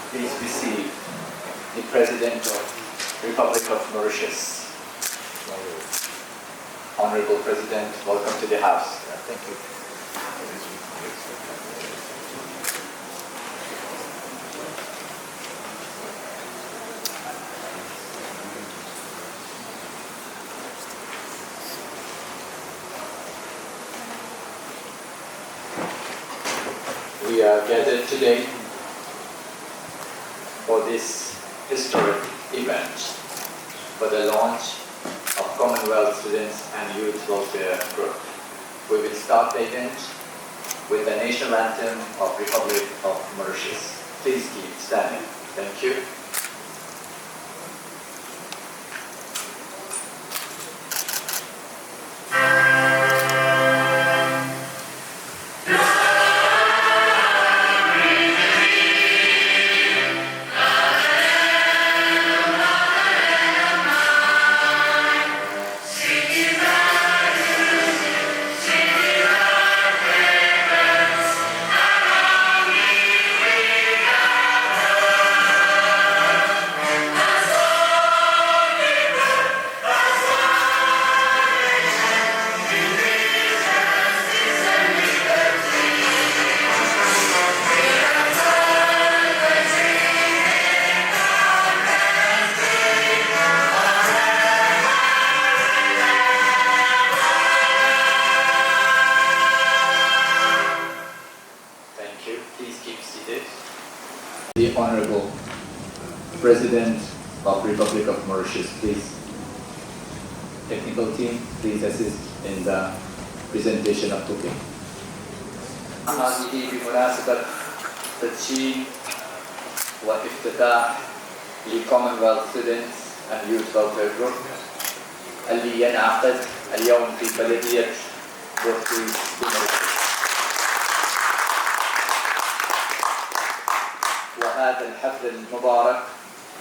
please receive the President of Republic of Mauritius. Honorable President, welcome to the House. Thank you. We are gathered today for this historic event for the launch of Commonwealth Students and Youth Welfare Group. We will start the event with the national anthem of Republic of Mauritius. Please keep standing. Thank you. The Honorable President of Republic of Mauritius, please. Technical team, please assist in the presentation of bouquet. هذه بمناسبة تدشين وافتتاح Commonwealth Students and Youth Welfare Group اللي ينعقد اليوم في بلدية غوخول بموريتيوس. وهذا الحفل المبارك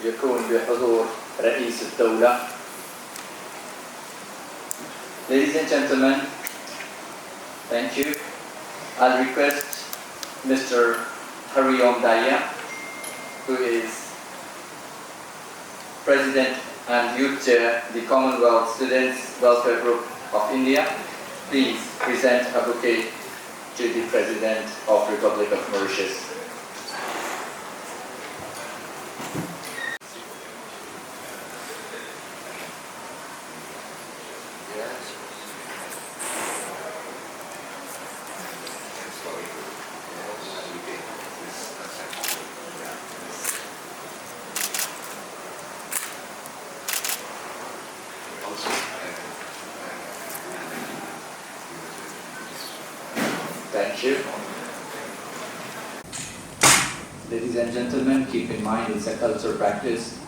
يكون بحضور رئيس الدولة. Ladies and gentlemen, thank you. I'll request Mr. Hariom Daya, who is President and Youth Chair, the Commonwealth Students Welfare Group of India. Please present a bouquet to the President of Republic of Mauritius. Thank you. Ladies and gentlemen, keep in mind it's a cultural practice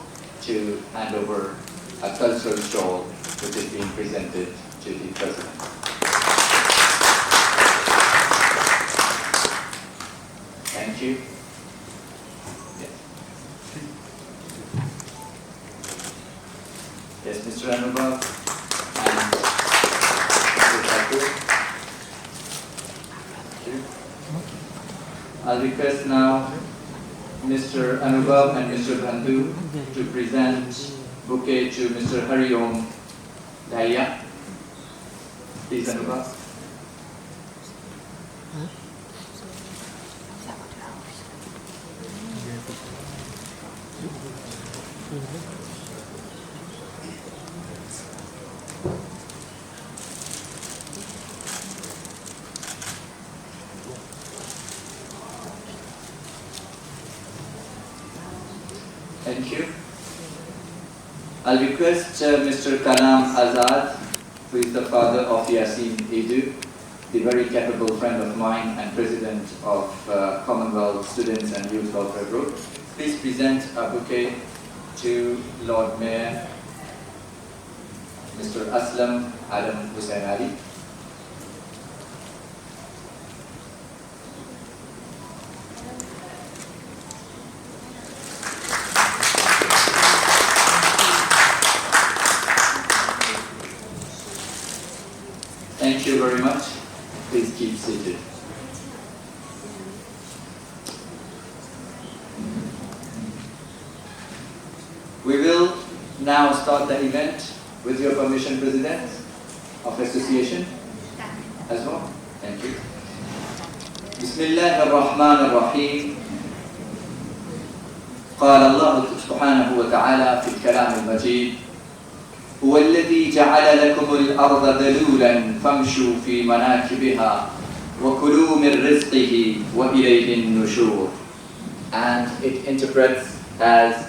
to hand over a cultural shawl which is being presented to the President. Thank you. Yes, yes, Mr. Anubhav and Mr. Shakeel. I'll request now Mr. Anubhav and Mr. Bandhu to present bouquet to Mr. Hariom Daya. Please, Anubhav. Thank you. I'll request Mr. Kalam Azad, who is the father of Yaaseen Edoo, the very capable friend of mine and president of Commonwealth Students and Youth Welfare Group. Please present a bouquet to Lord Mayor, Mr. Aslam Hossenally. Thank you very much. Please keep seated. now start the event with your permission, President of Association. Aslam, thank you. Bismillah ar-Rahman ar-Rahim. قال الله سبحانه وتعالى في الكلام المجيد هو الذي جعل لكم الأرض ذلولا فامشوا في مناكبها وكلوا من رزقه وإليه النشور. And it interprets as,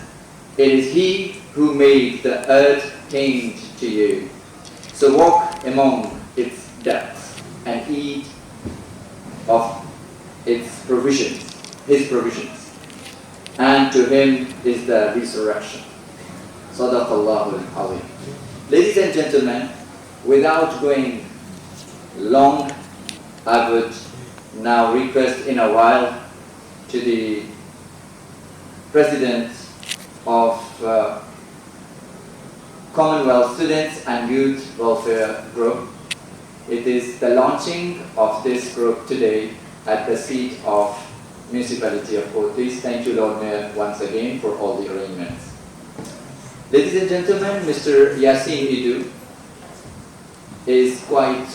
it is He who made the earth tamed to you. So walk among its depths and eat of its provisions, His provisions. And to Him is the resurrection. Sadaqallahu al-Azim. Ladies and gentlemen, without going long, I would now request in a while to the President of Commonwealth Students and Youth Welfare Group. It is the launching of this group today at the seat of Municipality of Portis. Thank you, Lord Mayor, once again for all the arrangements. Ladies and gentlemen, Mr. Yaaseen Edoo is quite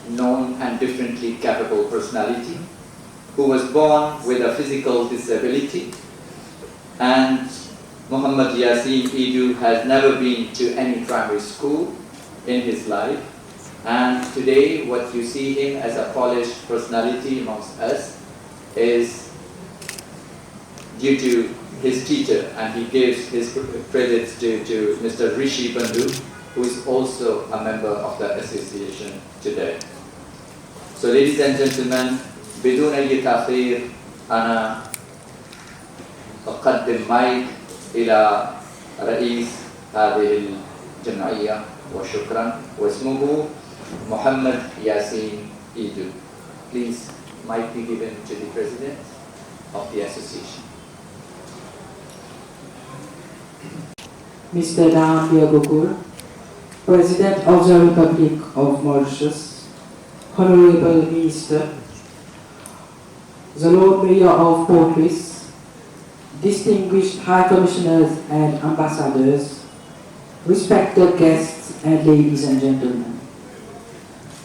known and differently capable personality who was born with a physical disability, and Mohammad Yaaseen Edoo has never been to any primary school in his life, and today what you see him as a polished personality amongst us is due to his teacher, and he gives his credits to Mr. Rishi Bandhu, who is also a member of the association today. So ladies and gentlemen, بدون أي تأخير أنا أقدم مايك إلى رئيس هذه الجمعية وشكرا، واسمه Mohamed Yaaseen Edoo. Please, mic be given to the President of the association. Mr. Dharambeer Gokhool, President of the Republic of Mauritius, Honorable Minister, the Lord Mayor of Portis, distinguished High Commissioners and Ambassadors, respected guests and ladies and gentlemen.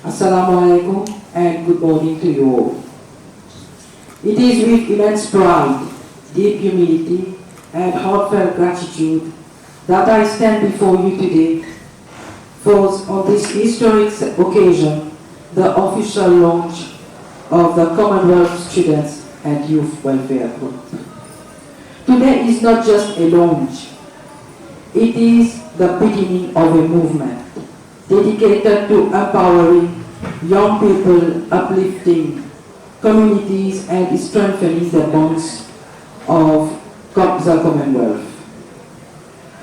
Assalamu alaikum and good morning to you all. It is with immense pride, deep humility and heartfelt gratitude that I stand before you today for, on this historic occasion, the official launch of the Commonwealth Students and Youth Welfare Group. Today is not just a launch, it is the beginning of a movement dedicated to empowering young people, uplifting communities and strengthening the bonds of the Commonwealth.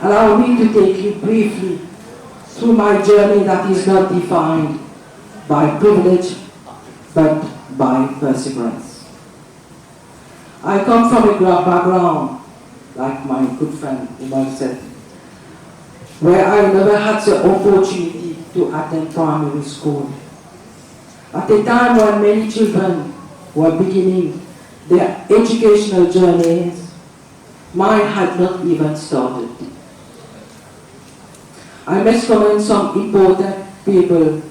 Allow me to take you briefly through my journey that is not defined by privilege, but by perseverance. I come from a background, like my good friend Umar said, where I never had the opportunity to attend primary school. At a time when many children were beginning their educational journeys, mine had not even started. I must commend some important people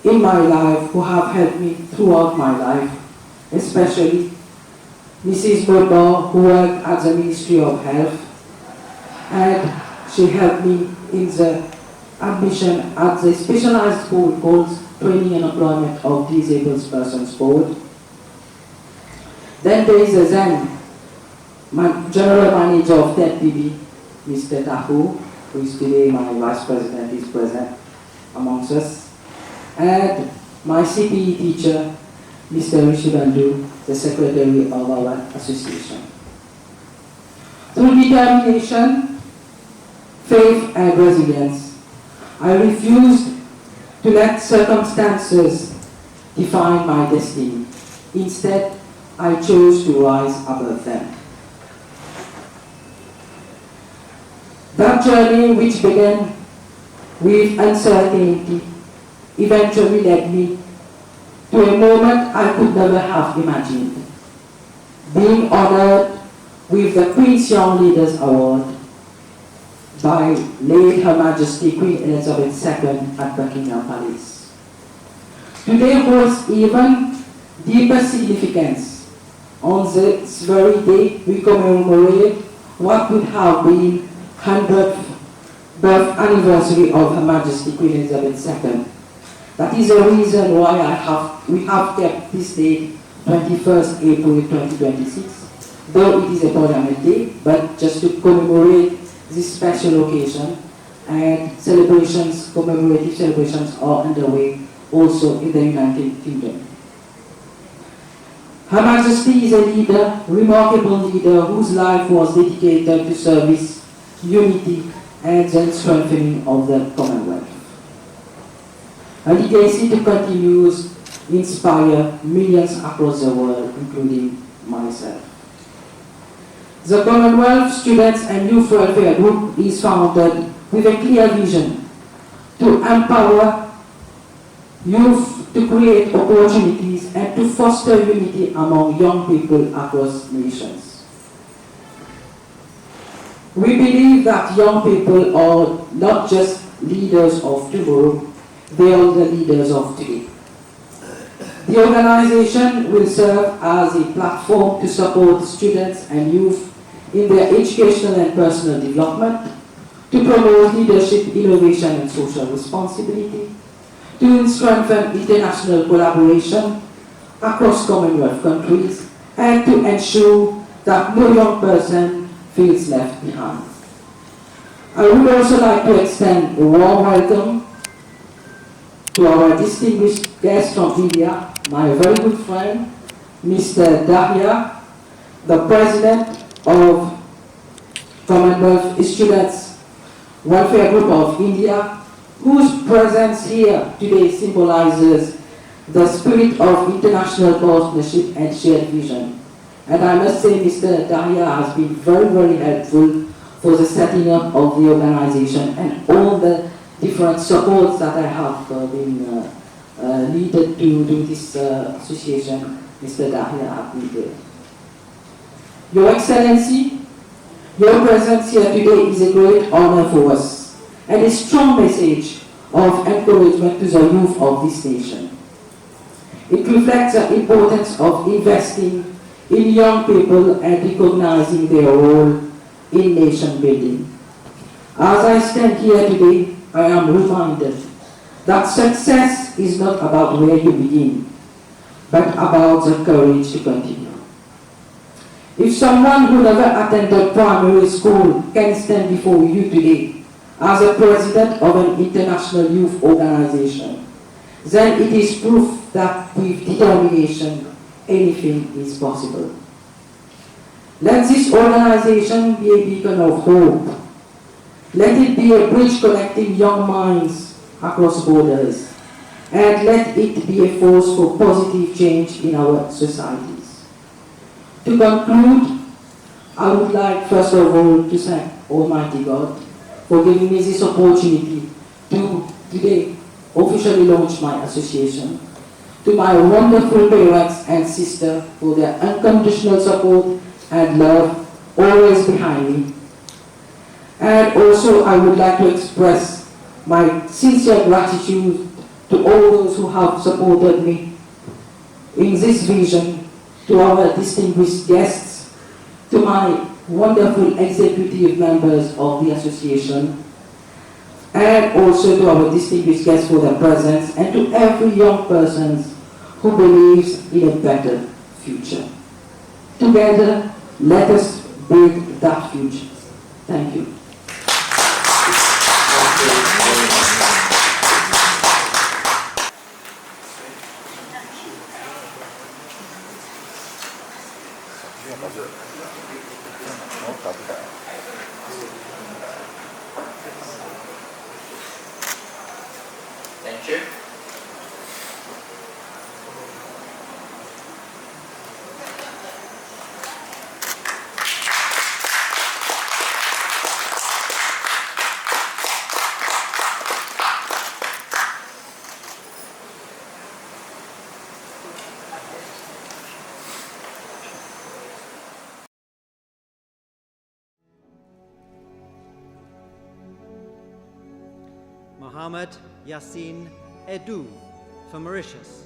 in my life who have helped me throughout my life, especially Mrs. Mohammad, who worked at the Ministry of Health, and she helped me in the admission at the specialized school called Training and Employment of Disabled Persons Board. Then there is a General Manager of TED-PB, Mr. Tahu, who is today my Vice President, is present amongst us, and my CPE teacher, Mr. Rishi Bandhu, the Secretary of our association. Through determination, faith and resilience, I refused to let circumstances define my destiny. Instead, I chose to rise above them. That journey, which began with uncertainty, eventually led me to a moment I could never have imagined. Being honored with the Queen's Young Leaders Award, by late Her Majesty Queen Elizabeth II at Buckingham Palace. Today holds even deeper significance. On this very day, we commemorate what would have been 100th birth anniversary of Her Majesty Queen Elizabeth II. That is the reason why we have kept this date 21st April 2026, though it is a Parliament Day, but just to commemorate this special occasion, and commemorative celebrations are underway also in the United Kingdom. Her Majesty is a leader, remarkable leader, whose life was dedicated to service, unity, and the strengthening of the Commonwealth. Her legacy to continues inspire millions across the world, including myself. The Commonwealth Students and Youth Welfare Group is founded with a clear vision to empower youth, to create opportunities, and to foster unity among young people across nations. We believe that young people are not just leaders of tomorrow, they are the leaders of today. The organization will serve as a platform to support students and youth in their educational and personal development, to promote leadership, innovation, and social responsibility, to strengthen international collaboration across Commonwealth countries, and to ensure that no young person feels left behind. I would also like to extend a warm welcome to our distinguished guest from India, my very good friend, Mr. Dahya, the President of Commonwealth Students Welfare Group of India, whose presence here today symbolizes the spirit of international partnership and shared vision. And I must say Mr. Dahya has been very, very helpful for the setting up of the organization and all the different supports that I have been needed to do this association. Mr. Dahya has been there. Your Excellency, your presence here today is a great honor for us and a strong message of encouragement to the youth of this nation. It reflects the importance of investing in young people and recognizing their role in nation building. As I stand here today, I am reminded that success is not about where you begin, but about the courage to continue. If someone who never attended primary school can stand before you today as a president of an international youth organization, then it is proof that with determination, anything is possible. Let this organization be a beacon of hope. Let it be a bridge connecting young minds across borders, and let it be a force for positive change in our societies. To conclude, I would like first of all to thank Almighty God for giving me this opportunity to today officially launch my association, to my wonderful parents and sister for their unconditional support and love always behind me. And also I would like to express my sincere gratitude to all those who have supported me in this vision, to our distinguished guests, to my wonderful executive members of the association, and also to our distinguished guests for their presence, and to every young person who believes in a better future. Together, let us build that future. Thank you. Thank you. Mohammad Yaaseen Edoo for Mauritius.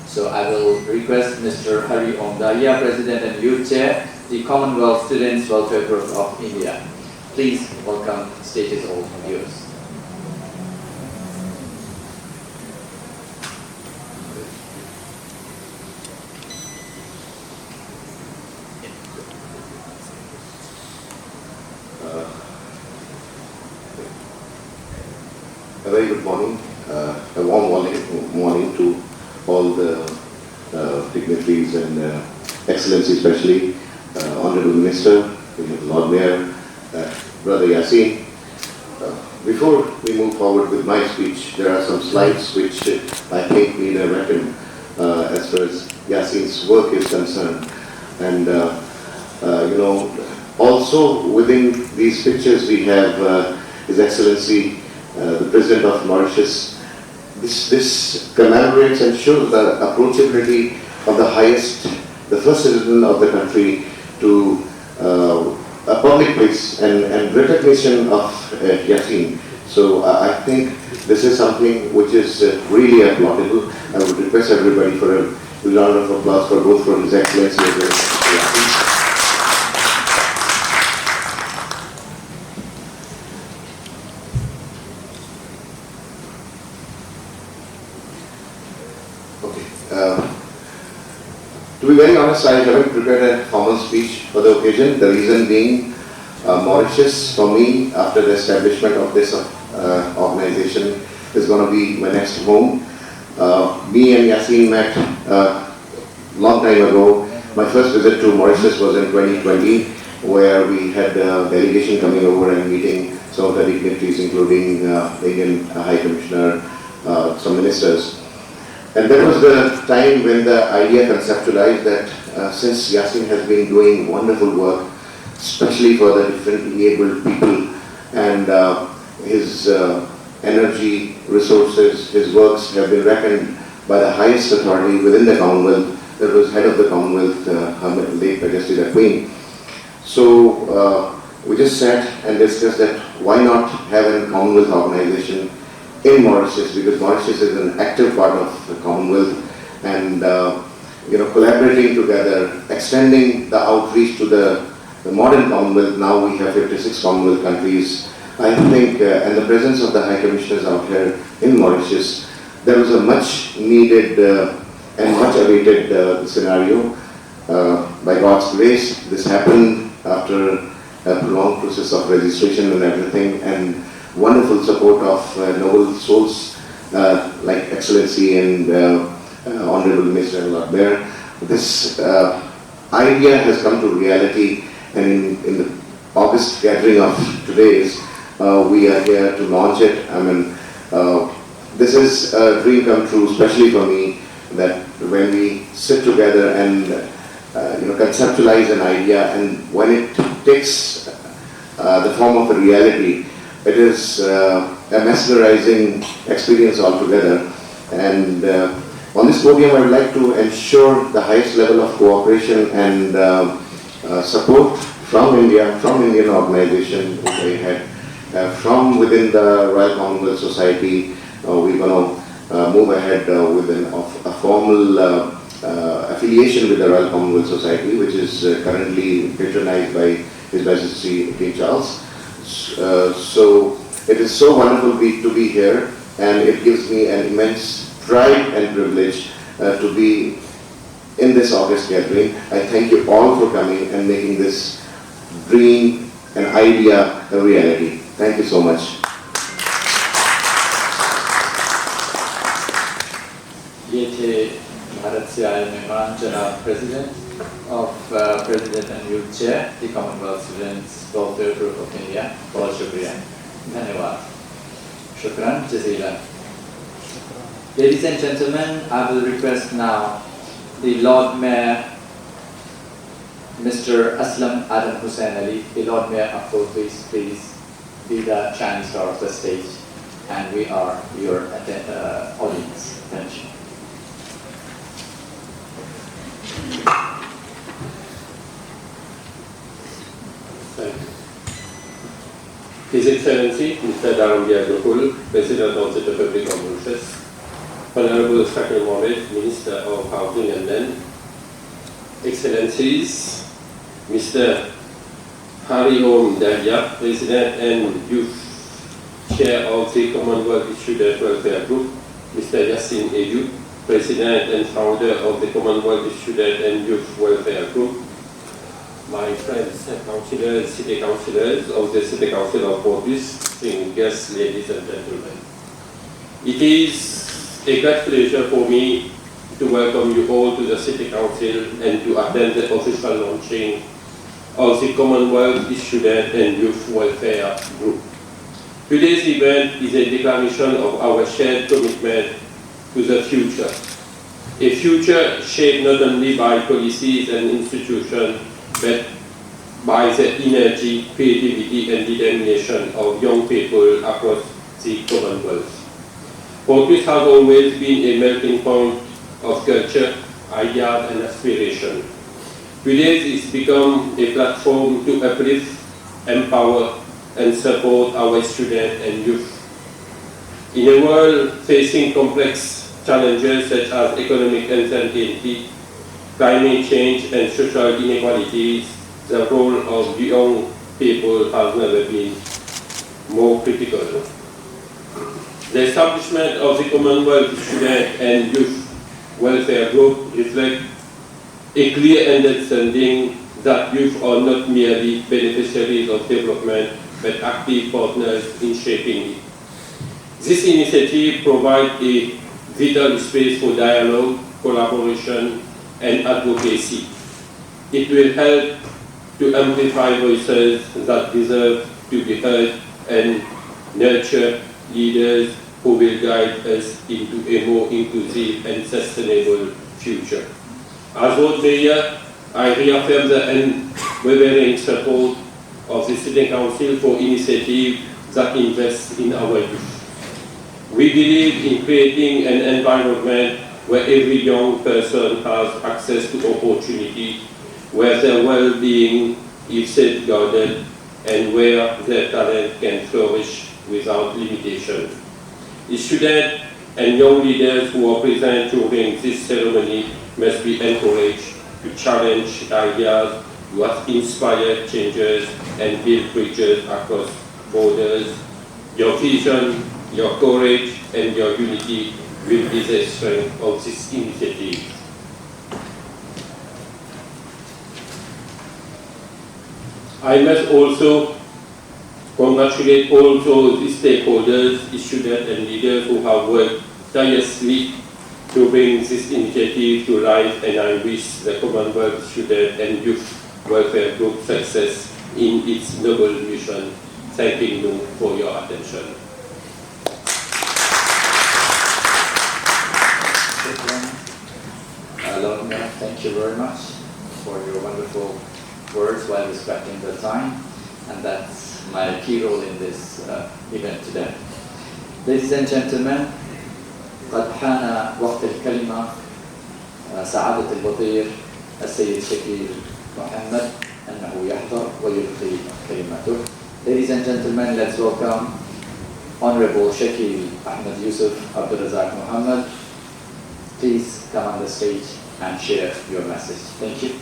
So I will request Mr. Hari Omdaya, President and Youth Chair, the Commonwealth Students Welfare Group of India. Please welcome, stage is all yours. A very good morning, a warm morning to all the dignitaries and Excellency, especially Honorable Minister, Lord Mayor, Brother Yaaseen. Before we move forward with my speech, there are some slides which I think need a reckon as far as Yaaseen's work is concerned. And also within these pictures we have His Excellency, the President of Mauritius. This commemorates and shows the approachability of the highest, the first citizen of the country to a public place and recognition of Yaaseen. So I think this is something which is really applaudable. I would request everybody for a round of applause for both for His Excellency as well as Yaaseen. To be very honest, I haven't prepared a formal speech for the occasion. The reason being, Mauritius, for me, after the establishment of this organization, is going to be my next home. Me and Yaaseen met long time ago. My first visit to Mauritius was in 2020, where we had a delegation coming over and meeting some of the dignitaries, including the Indian High Commissioner, some ministers. And that was the time when the idea conceptualized that since Yaaseen has been doing wonderful work, especially for the differently abled people, and his energy, resources, his works have been reckoned by the highest authority within the Commonwealth. That was head of the Commonwealth, Her late Majesty the Queen. So we just sat and discussed that why not have a Commonwealth organization in Mauritius, because Mauritius is an active part of the Commonwealth, and collaborating together, extending the outreach to the modern Commonwealth. Now we have 56 Commonwealth countries. I think, and the presence of the High Commissioners out here in Mauritius, there was a much needed and much awaited scenario. By God's grace, this happened after a prolonged process of registration and everything, and wonderful support of noble souls like Excellency and Honorable Minister and Lord Mayor. This idea has come to reality, and in the August gathering of today's, we are here to launch it. I mean, this is a dream come true, especially for me, that when we sit together and conceptualize an idea, and when it takes the form of a reality, it is a mesmerizing experience altogether. And on this podium, I would like to ensure the highest level of cooperation and support from India, from Indian organization, which I had, from within the Royal Commonwealth Society. We're going to move ahead with a formal affiliation with the Royal Commonwealth Society, which is currently patronized by His Majesty King Charles. So it is so wonderful to be here, and it gives me an immense pride and privilege to be in this August gathering. I thank you all for coming and making this dream and idea a reality. Thank you so much. ये थे भारत से आए मेहमान जनाब President of President and Youth Chair, the Commonwealth Students Welfare Group of India. बहुत शुक्रिया, धन्यवाद. Shukran Jazeelan. Ladies and gentlemen, I will request now the Lord Mayor, Mr. Aslam Adam Hossenally, the Lord Mayor of Portlaoise, please be the shining star of the stage, and we are your audience. Thank you. His Excellency, Mr. Dharambeer Gokhool, President of the Republic of Mauritius, Honorable Shakeel Mohamed, Minister of Housing and Land, Excellencies, Mr. Hariom Dahlia, President and Youth Chair of the Commonwealth Student Welfare Group, Mr. Yaaseen Edoo, President and Founder of the Commonwealth Student and Youth Welfare Group, my friends and councillors, city councillors of the City Council of Portlaoise, distinguished guests, ladies and gentlemen. It is a great pleasure for me to welcome you all to the City Council and to attend the official launching of the Commonwealth Student and Youth Welfare Group. Today's event is a declaration of our shared commitment to the future. A future shaped not only by policies and institutions, but by the energy, creativity and determination of young people across the Commonwealth. Portlaoise has always been a melting point of culture, ideas and aspiration. Today it's become a platform to uplift, empower and support our students and youth. In a world facing complex challenges such as economic uncertainty, climate change and social inequalities, the role of young people has never been more critical. The establishment of the Commonwealth Student and Youth Welfare Group reflects a clear understanding that youth are not merely beneficiaries of development, but active partners in shaping it. This initiative provides a vital space for dialogue, collaboration, and advocacy. It will help to amplify voices that deserve to be heard and nurture leaders who will guide us into a more inclusive and sustainable future. As Lord Mayor, I reaffirm the unwavering support of the City Council for initiatives that invest in our youth. We believe in creating an environment where every young person has access to opportunity, where their well-being is safeguarded, and where their talent can flourish without limitation. The students and young leaders who are present during this ceremony must be encouraged to challenge ideas, to inspire changes, and build bridges across borders. Your vision, your courage, and your unity will be the strength of this initiative. I must also congratulate all those stakeholders, students and leaders who have worked tirelessly to bring this initiative to life, and I wish the Commonwealth Student and Youth Welfare Group success in its noble mission. Thanking you for your attention. Lord Mayor, thank you very much for your wonderful words while respecting the time, and that's my key role in this event today. Ladies and gentlemen, قد حان وقت الكلمة. سعادة الوزير السيد شكيل محمد أنه يحضر ويلقي كلمته. Ladies and gentlemen, let's welcome Honorable Shakeel Ahmed Yusuf Abdulrazak Mohamed. Please come on the stage and share your message. Thank you.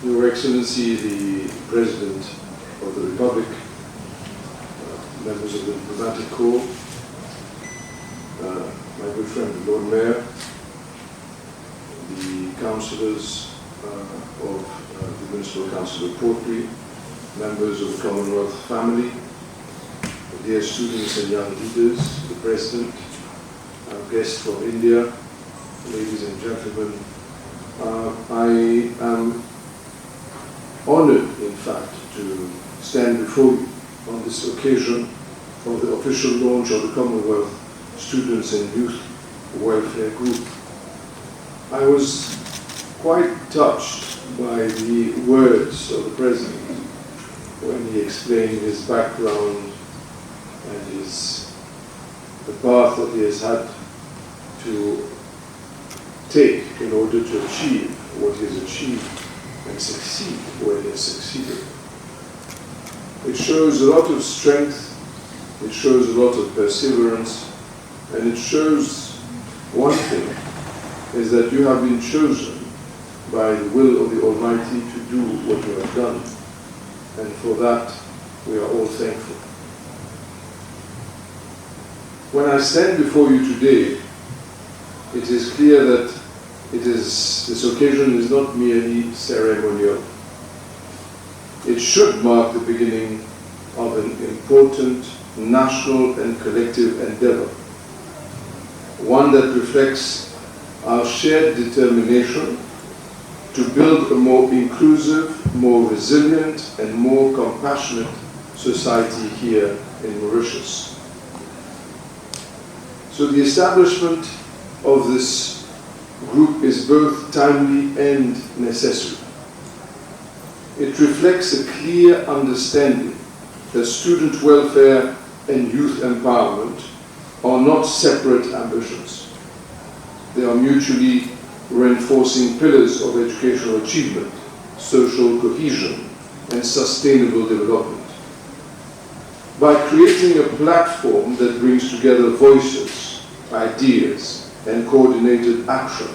Your Excellency, the President of the Republic, members of the diplomatic corps, my good friend the Lord Mayor, the councillors of the Municipal Council of Portlaoise, members of the Commonwealth family, dear students and young leaders, the President, our guests from India, ladies and gentlemen, I am honored, in fact, to stand before you on this occasion of the official launch of the Commonwealth Students and Youth Welfare Group. I was quite touched by the words of the President when he explained his background and the path that he has had to take in order to achieve what he has achieved and succeed where he has succeeded. It shows a lot of strength, it shows a lot of perseverance, and it shows one thing, is that you have been chosen by the will of the Almighty to do what you have done. And for that, we are all thankful. When I stand before you today, it is clear that this occasion is not merely ceremonial. It should mark the beginning of an important national and collective endeavor, one that reflects our shared determination to build a more inclusive, more resilient, and more compassionate society here in Mauritius. So the establishment of this group is both timely and necessary. It reflects a clear understanding that student welfare and youth empowerment are not separate ambitions. They are mutually reinforcing pillars of educational achievement, social cohesion, and sustainable development. By creating a platform that brings together voices, ideas, and coordinated action,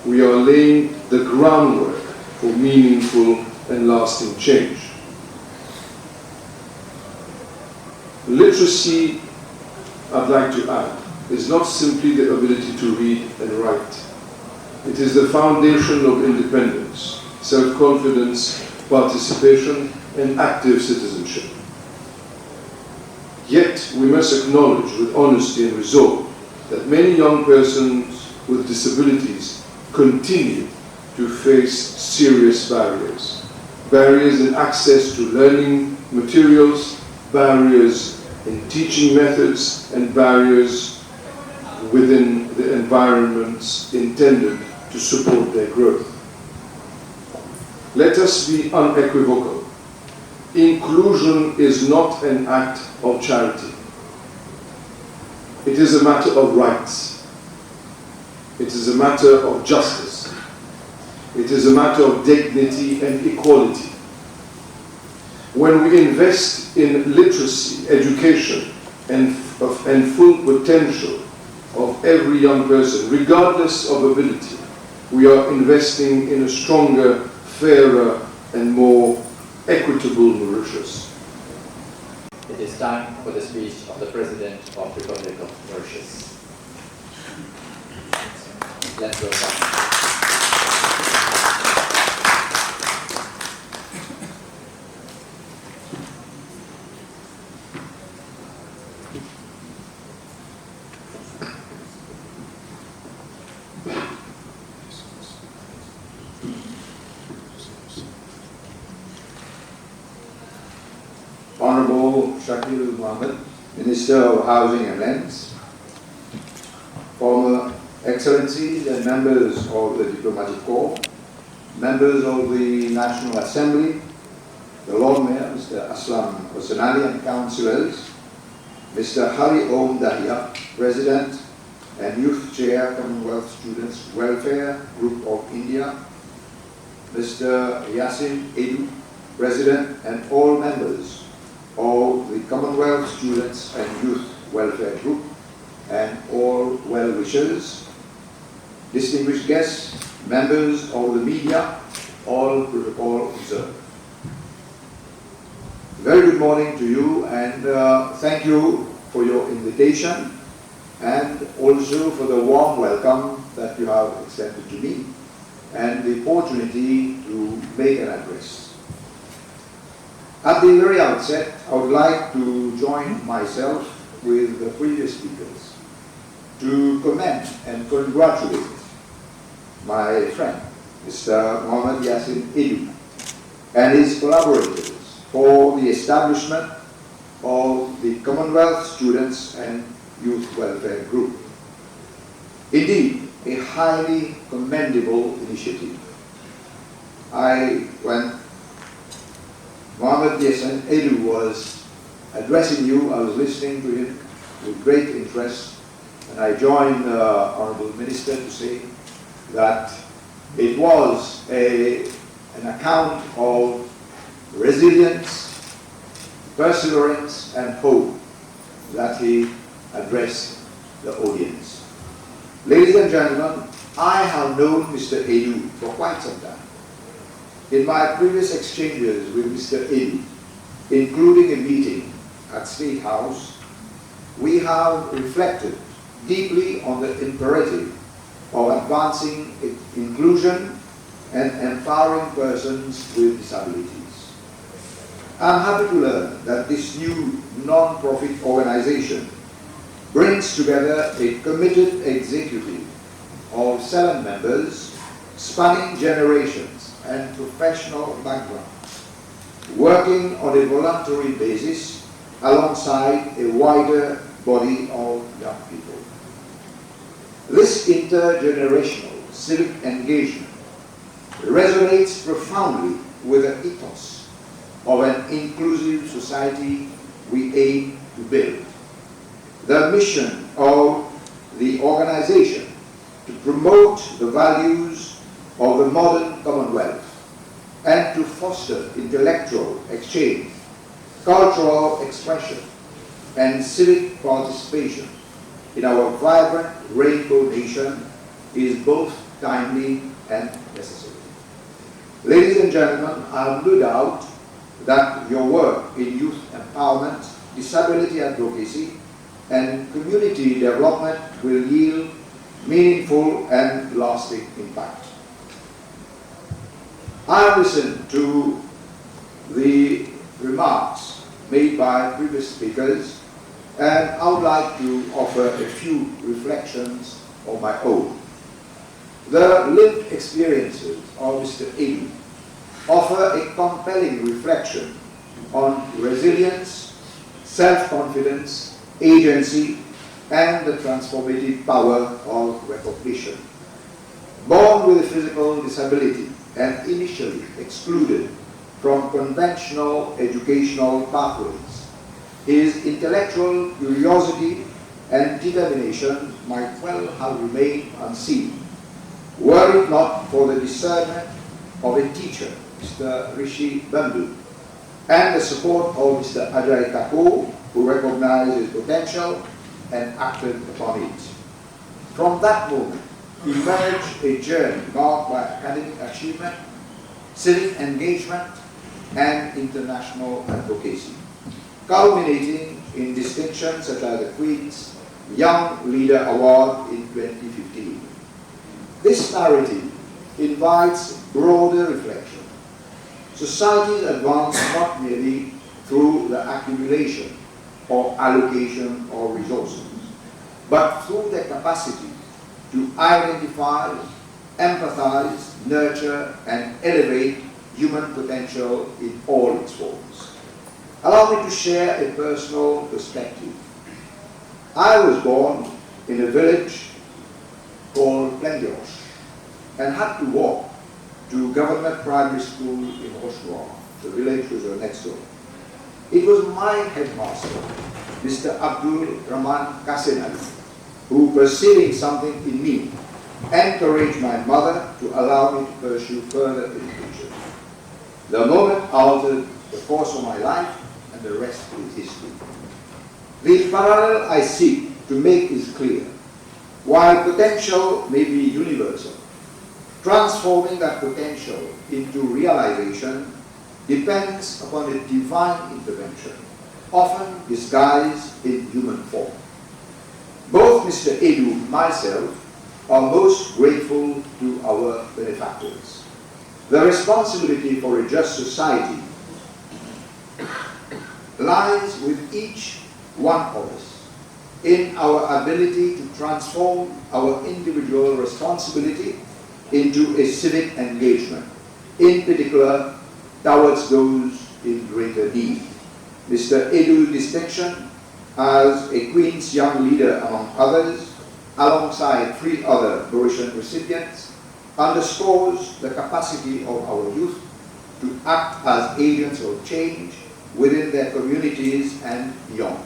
we are laying the groundwork for meaningful and lasting change. Literacy, I'd like to add, is not simply the ability to read and write. It is the foundation of independence, self-confidence, participation, and active citizenship. Yet, we must acknowledge with honesty and resolve that many young persons with disabilities continue to face serious barriers. Barriers in access to learning materials, barriers in teaching methods, and barriers within the environments intended to support their growth. Let us be unequivocal. Inclusion is not an act of charity. It is a matter of rights. It is a matter of justice. It is a matter of dignity and equality. When we invest in literacy, education, and full potential of every young person, regardless of ability, we are investing in a stronger, fairer, and more equitable Mauritius. It is time for the speech of the President of the Republic of Mauritius. Let's go. Honorable Shakeel Mohammad, Minister of Housing and Lands, former Excellencies and members of the Diplomatic Corps, members of the National Assembly, the Lord Mayor, Mr. Aslam Hossenally, and councillors, Mr. Dharambeer, President and Youth Chair, Commonwealth Students Welfare Group of India, Mr. Yaaseen, Edoo, President, and all members of the Commonwealth Students and Youth Welfare Group, and all well-wishers, distinguished guests, members of the media, all protocol observed. Very good morning to you, and thank you for your invitation and also for the warm welcome that you have extended to me and the opportunity to make an address. At the very outset, I would like to join myself with the previous speakers to commend and congratulate my friend, Mr. Mohammad Yaaseen Edoo, and his collaborators for the establishment of the Commonwealth Students and Youth Welfare Group. Indeed, a highly commendable initiative. When Mohammad Yaaseen Edoo was addressing you, I was listening to him with great interest, and I joined the Honourable Minister to say that it was an account of resilience, perseverance, and hope that he addressed the audience. Ladies and gentlemen, I have known Mr. Edoo for quite some time. In my previous exchanges with Mr. Edoo, including a meeting at State House, we have reflected deeply on the imperative of advancing inclusion and empowering persons with disabilities. I'm happy to learn that this new non-profit organization brings together a committed executive of 7 members spanning generations and professional backgrounds, working on a voluntary basis alongside a wider body of young people. This intergenerational civic engagement resonates profoundly with the ethos of an inclusive society we aim to build. The mission of the organization to promote the values of the modern Commonwealth and to foster intellectual exchange, cultural expression, and civic participation in our vibrant rainbow nation is both timely and necessary. Ladies and gentlemen, I have no doubt that your work in youth empowerment, disability advocacy, and community development will yield meaningful and lasting impact. I have listened to the remarks made by previous speakers, and I would like to offer a few reflections of my own. The lived experiences of Mr. Edoo offer a compelling reflection on resilience, self-confidence, agency, and the transformative power of recognition. Born with a physical disability and initially excluded from conventional educational pathways, his intellectual curiosity and determination might well have remained unseen, were it not for the discernment of a teacher, Mr. Rishi Bandhu, and the support of Mr. Ajay Kapoor, who recognized his potential and acted upon it. From that moment emerged a journey marked by academic achievement, civic engagement, and international advocacy, culminating in distinctions such as the Queen's Young Leader Award in 2015. This narrative invites broader reflection. Societies advance not merely through the accumulation or allocation of resources, but through their capacity to identify, empathize, nurture, and elevate human potential in all its forms. Allow me to share a personal perspective. I was born in a village called Plendiosh and had to walk to Government Primary School in Rochefort. The village was next door. It was my headmaster, Mr. Abdul Rahman Hossenally, who, perceiving something in me, encouraged my mother to allow me to pursue further education. The moment altered the course of my life, and the rest is history. The parallel I seek to make is clear. While potential may be universal, transforming that potential into realization depends upon a divine intervention, often disguised in human form. Both Mr. Edoo and myself are most grateful to our benefactors. The responsibility for a just society lies with each one of us in our ability to transform our individual responsibility into a civic engagement, in particular towards those in greater need. Mr. Edoo's distinction as a Queen's Young Leader among others, alongside 3 other Mauritian recipients, underscores the capacity of our youth to act as agents of change within their communities and beyond.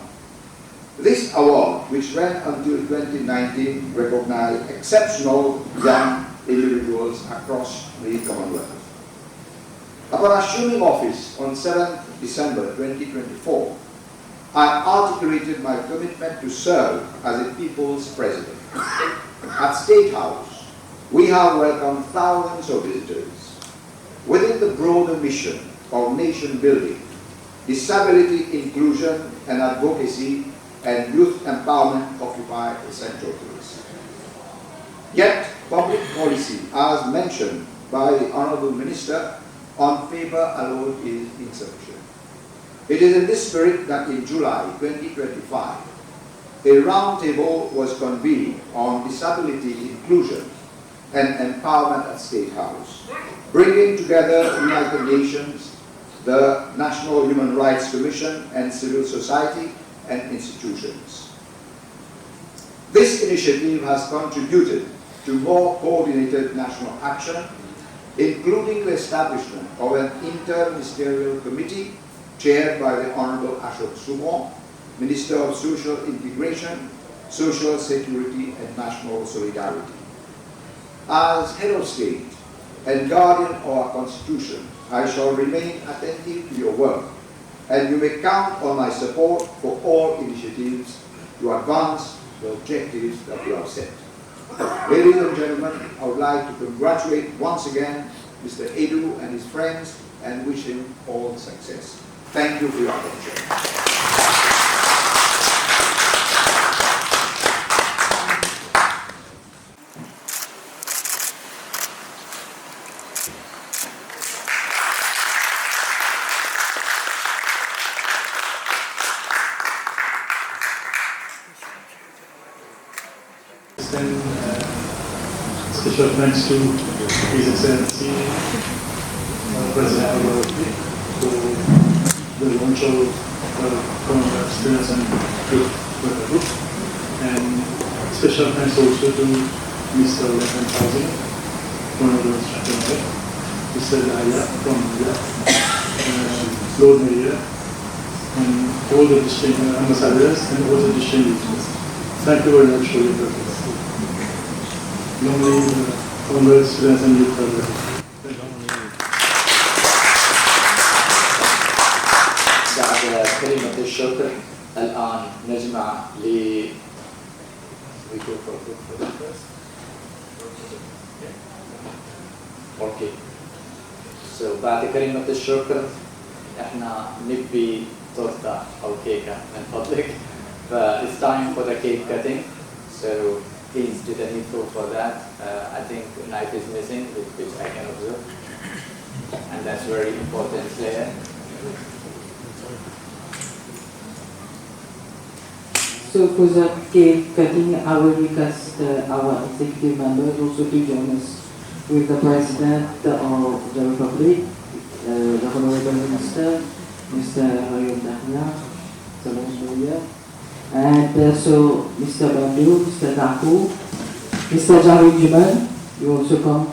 This award, which ran until 2019, recognized exceptional young individuals across the Commonwealth. Upon assuming office on 7th December 2024, I articulated my commitment to serve as a People's President. At State House, we have welcomed thousands of visitors. Within the broader mission of nation building, disability inclusion and advocacy and youth empowerment occupy a central place. Yet, public policy, as mentioned by the Honourable Minister, on paper alone is insufficient. It is in this spirit that in July 2025, a roundtable was convened on disability inclusion and empowerment at State House, bringing together the United Nations, the National Human Rights Commission, and civil society and institutions. This initiative has contributed to more coordinated national action, including the establishment of an interministerial committee chaired by the Honourable Ashok Sumon, Minister of Social Integration, Social Security and National Solidarity. As Head of State and Guardian of our Constitution, I shall remain attentive to your work, and you may count on my support for all initiatives to advance the objectives that we have set. Ladies and gentlemen, I would like to congratulate once again Mr. Edoo and his friends and wish him all success. Thank you for your attention. Special thanks to His Excellency, President of the Republic, for the launch of Commonwealth Students and Youth Group. And special thanks also to Mr. Lieutenant Fazila, Honorable Shakeel, Mr. Daya from India, Lord Mayor, and all the distinguished ambassadors and all the distinguished guests. Thank you very much for your presence. Long live the Commonwealth Students and Youth Group. بعد كلمة الشكر الآن نجمع ل اوكي بعد كلمة الشكر احنا نبي تورتة او كيكة من فضلك. It's time for the cake cutting, so please do the needful for that. I think knife is missing, which I can observe, and that's very important layer. So for the cake cutting, I will request our executive members also to join us with the President of the Republic, the Honourable Minister, Mr. Dharambeer, and so Mr. Bandu, Mr. Daku, Mr. Javid, you also come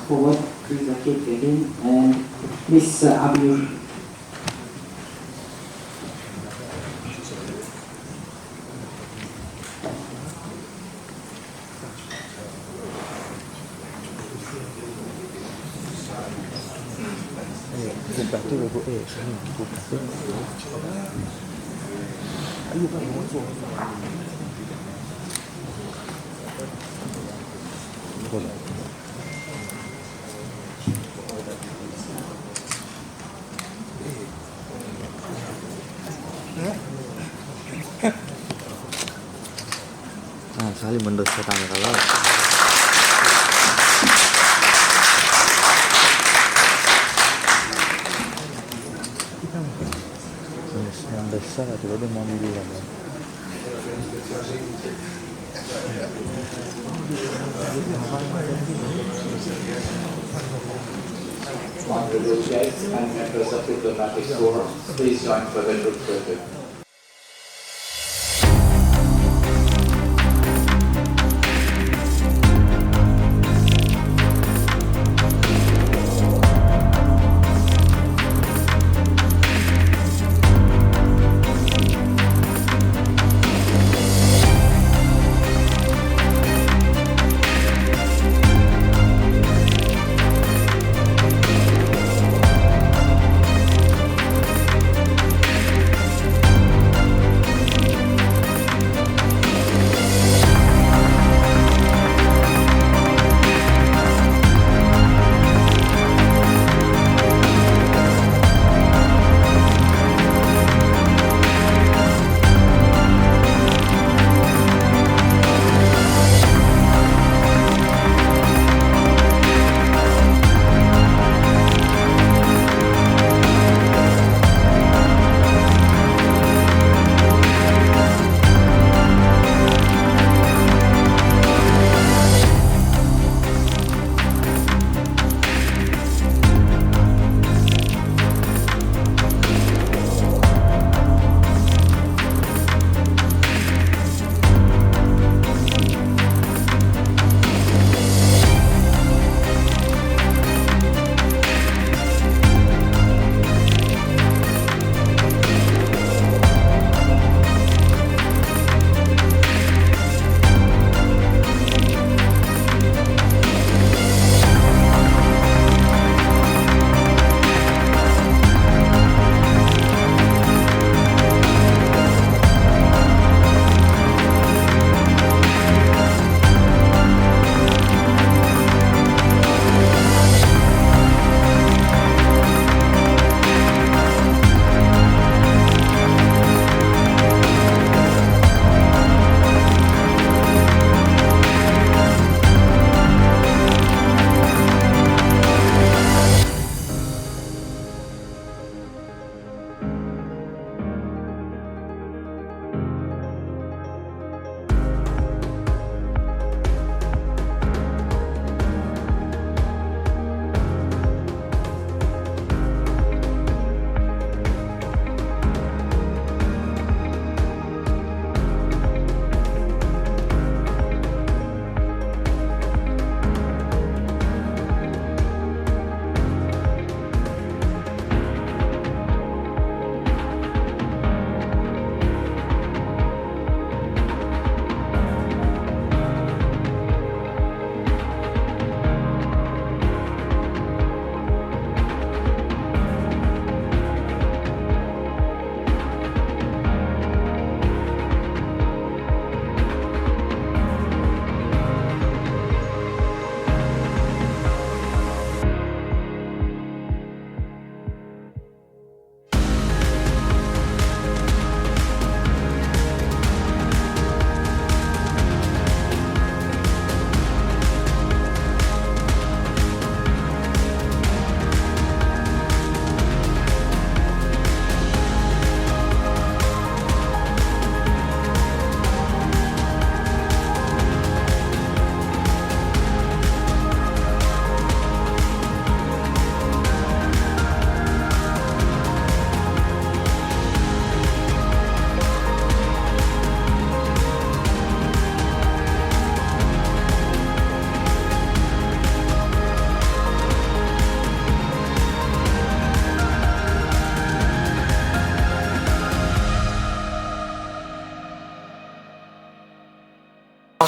forward with the cake cutting, and Miss Abdul. Saling mendosa tangan kalau yang besar atau dia mau milih Honorable guests and members of diplomatic corps, please join for the group photo.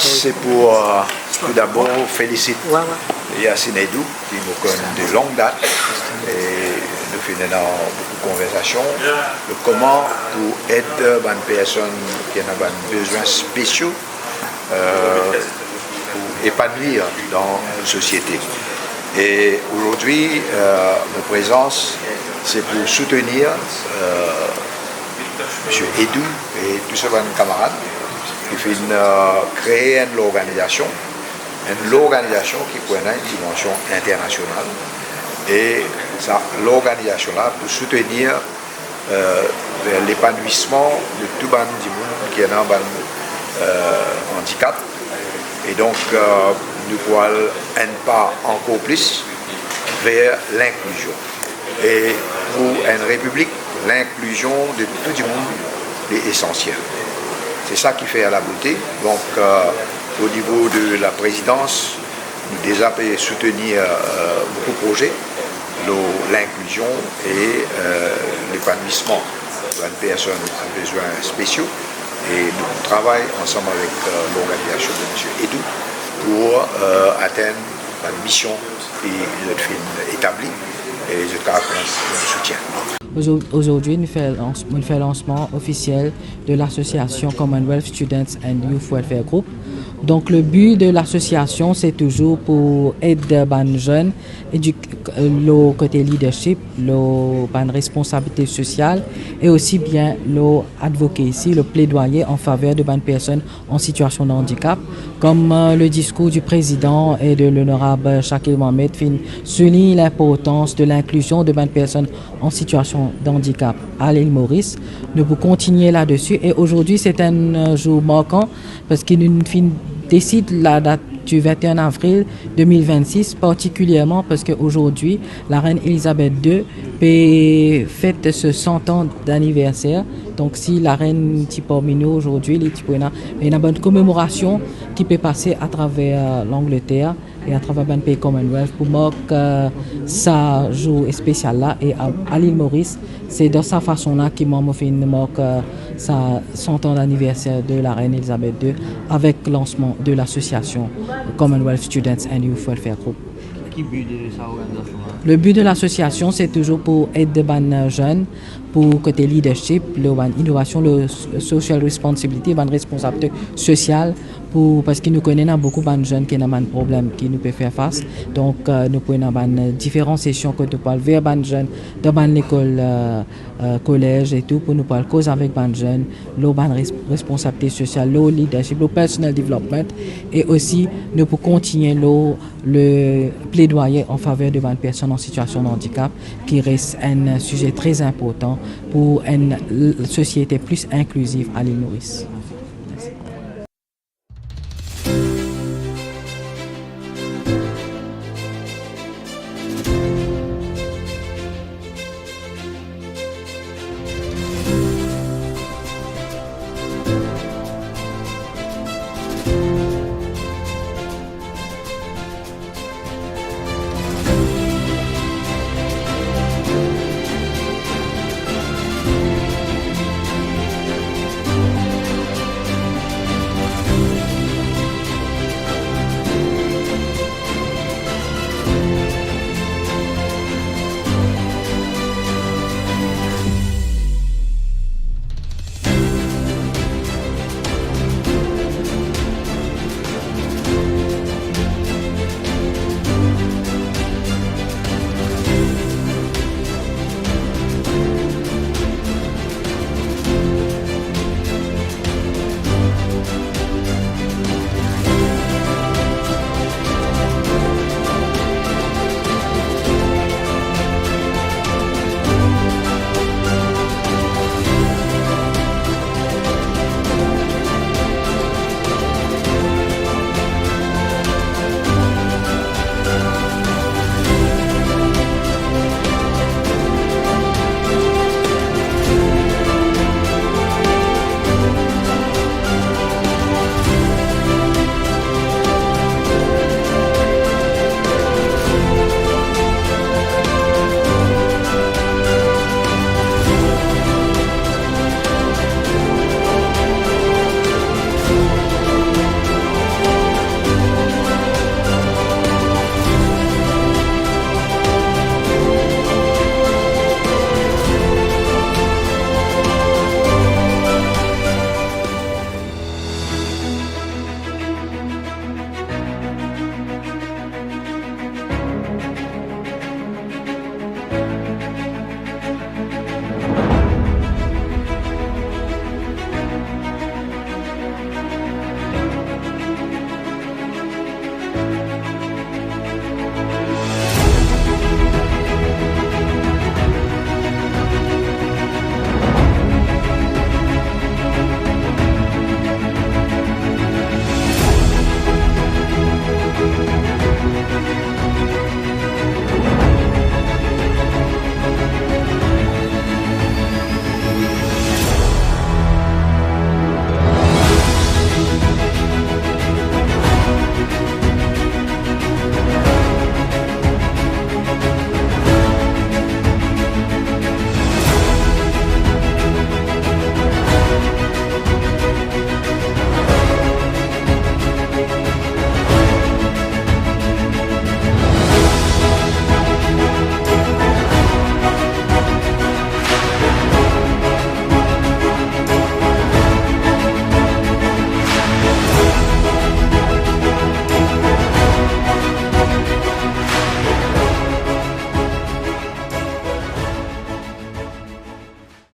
C'est pour tout d'abord féliciter Yaaseen Edoo qui nous connaît de longue date et nous faisons beaucoup de conversations de comment pour aider les personnes qui ont besoin spéciaux pour épanouir dans la société. Et aujourd'hui, notre présence, c'est pour soutenir M. Edoo et tous ses camarades qui fait créer une organisation qui prend une dimension internationale. Et l'organisation-là pour soutenir l'épanouissement de tout le monde qui est dans un handicap. Et donc, nous pouvons un pas encore plus vers l'inclusion. Et pour une république, l'inclusion de tout le monde est essentielle. C'est ça qui fait à la beauté. Donc, au niveau de la présidence, nous déjà soutenir beaucoup de projets, l'inclusion et l'épanouissement de personnes à besoins spéciaux. Et nous travaillons ensemble avec l'organisation de M. Edoo pour atteindre la mission qui est établie et les soutien. Aujourd'hui, nous faisons le lancement officiel de l'association Commonwealth Students and Youth Welfare Group. Donc le but de l'association, c'est toujours pour aider les jeunes, le côté leadership, la responsabilité sociale et aussi bien l'advocacy, le plaidoyer en faveur de personnes en situation de handicap. Comme le discours du président et de l'honorable Shakeel Mohamed souligne l'importance de l'inclusion de personnes en situation de handicap à l'île Maurice. Nous pouvons continuer là-dessus et aujourd'hui c'est un jour marquant parce qu'il nous décide la date du 21 avril 2026, particulièrement parce qu'aujourd'hui, la reine Elisabeth II fête ce 100 ans d'anniversaire. Donc si la reine est parmi nous aujourd'hui, il y a une bonne commémoration qui peut passer à travers l'Angleterre et à travers le pays Commonwealth pour marquer ça jour spécial là. Et à l'île Maurice, c'est de sa façon-là qu'il m'a fait une marque sa 100 ans d'anniversaire de la reine Elisabeth II avec le lancement de l'association Commonwealth Students and Youth Welfare Group. Quel but de cette organisation? Le but de l'association, c'est toujours pour aider les jeunes, pour côté leadership, l'innovation, le social responsibility, la responsabilité sociale, parce que nous connaissons beaucoup de jeunes qui ont des problèmes qui nous peuvent faire face. Donc, nous pouvons avoir différentes sessions que nous pouvons vers les jeunes dans l'école, collège et tout, pour nous parler cause avec les jeunes, la responsabilité sociale, le leadership, le personal development, et aussi nous pouvons continuer le plaidoyer en faveur de personnes en situation de handicap, qui reste un sujet très important pour une société plus inclusive à l'île Maurice.